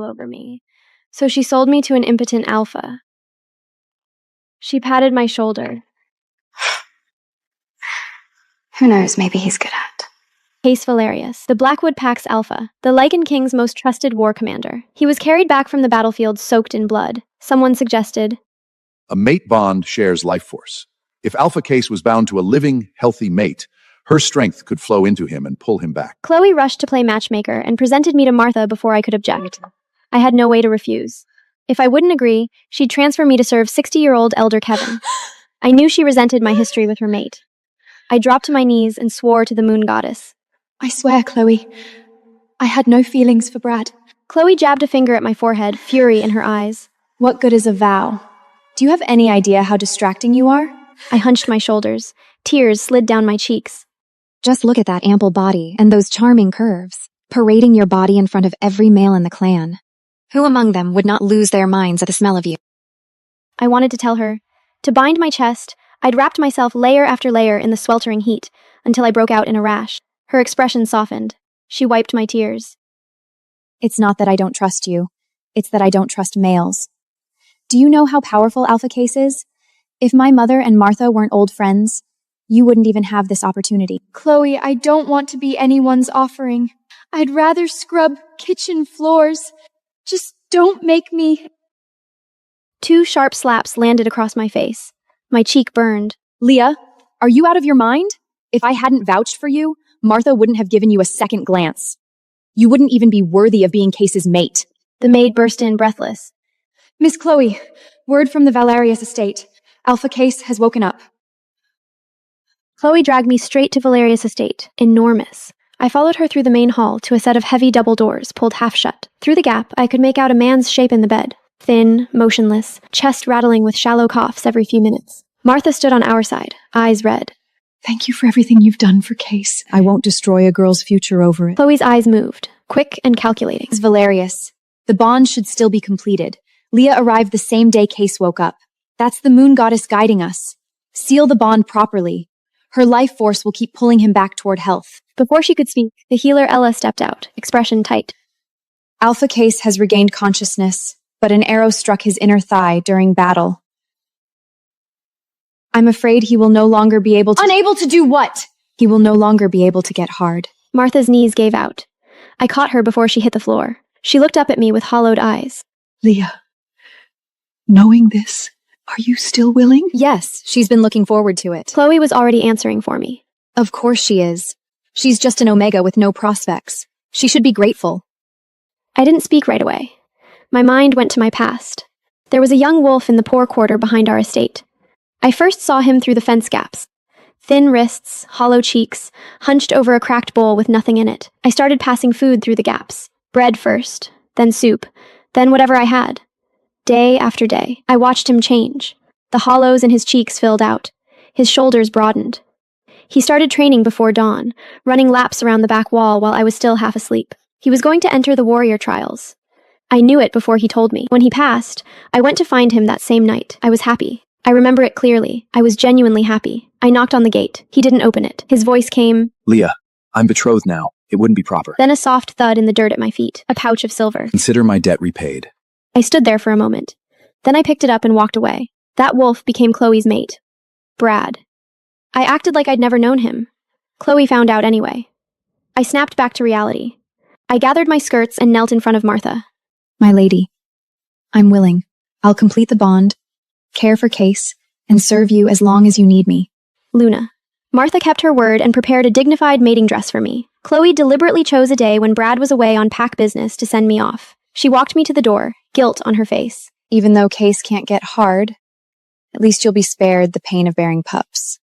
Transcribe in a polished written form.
over me. So she sold me to an impotent alpha. She patted my shoulder. Who knows, maybe he's good at. Case Valerius, the Blackwood Pack's alpha, the Lycan King's most trusted war commander. He was carried back from the battlefield soaked in blood. Someone suggested, a mate bond shares life force. If Alpha Case was bound to a living, healthy mate, her strength could flow into him and pull him back. Chloe rushed to play matchmaker and presented me to Martha before I could object. I had no way to refuse. If I wouldn't agree, she'd transfer me to serve 60-year-old Elder Kevin. I knew she resented my history with her mate. I dropped to my knees and swore to the moon goddess. I swear, Chloe, I had no feelings for Brad. Chloe jabbed a finger at my forehead, fury in her eyes. What good is a vow? Do you have any idea how distracting you are? I hunched my shoulders. Tears slid down my cheeks. Just look at that ample body and those charming curves, parading your body in front of every male in the clan. Who among them would not lose their minds at the smell of you? I wanted to tell her. To bind my chest, I'd wrapped myself layer after layer in the sweltering heat until I broke out in a rash. Her expression softened. She wiped my tears. It's not that I don't trust you. It's that I don't trust males. Do you know how powerful Alpha Case is? If my mother and Martha weren't old friends, you wouldn't even have this opportunity. Chloe, I don't want to be anyone's offering. I'd rather scrub kitchen floors. Just don't make me. 2 sharp slaps landed across my face. My cheek burned. Leah, are you out of your mind? If I hadn't vouched for you, Martha wouldn't have given you a second glance. You wouldn't even be worthy of being Case's mate. The maid burst in, breathless. Miss Chloe, word from the Valerius estate. Alpha Case has woken up. Chloe dragged me straight to Valerius estate. Enormous. I followed her through the main hall to a set of heavy double doors pulled half shut. Through the gap, I could make out a man's shape in the bed. Thin, motionless, chest rattling with shallow coughs every few minutes. Martha stood on our side, eyes red. Thank you for everything you've done for Case. I won't destroy a girl's future over it. Chloe's eyes moved, quick and calculating. It's Valerius. The bond should still be completed. Leah arrived the same day Case woke up. That's the moon goddess guiding us. Seal the bond properly. Her life force will keep pulling him back toward health. Before she could speak, the healer Ella stepped out, expression tight. Alpha Case has regained consciousness, but an arrow struck his inner thigh during battle. I'm afraid he will no longer be able to— Unable to do what? He will no longer be able to get hard. Martha's knees gave out. I caught her before she hit the floor. She looked up at me with hollowed eyes. Leah, knowing this, are you still willing? Yes, she's been looking forward to it. Chloe was already answering for me. Of course she is. She's just an Omega with no prospects. She should be grateful. I didn't speak right away. My mind went to my past. There was a young wolf in the poor quarter behind our estate. I first saw him through the fence gaps. Thin wrists, hollow cheeks, hunched over a cracked bowl with nothing in it. I started passing food through the gaps. Bread first, then soup, then whatever I had. Day after day, I watched him change. The hollows in his cheeks filled out. His shoulders broadened. He started training before dawn, running laps around the back wall while I was still half asleep. He was going to enter the warrior trials. I knew it before he told me. When he passed, I went to find him that same night. I was happy. I remember it clearly. I was genuinely happy. I knocked on the gate. He didn't open it. His voice came, Leah, I'm betrothed now. It wouldn't be proper. Then a soft thud in the dirt at my feet. A pouch of silver. Consider my debt repaid. I stood there for a moment. Then I picked it up and walked away. That wolf became Chloe's mate. Brad. I acted like I'd never known him. Chloe found out anyway. I snapped back to reality. I gathered my skirts and knelt in front of Martha. My lady, I'm willing. I'll complete the bond, care for Case, and serve you as long as you need me. Luna. Martha kept her word and prepared a dignified mating dress for me. Chloe deliberately chose a day when Brad was away on pack business to send me off. She walked me to the door, guilt on her face. Even though Case can't get hard, at least you'll be spared the pain of bearing pups.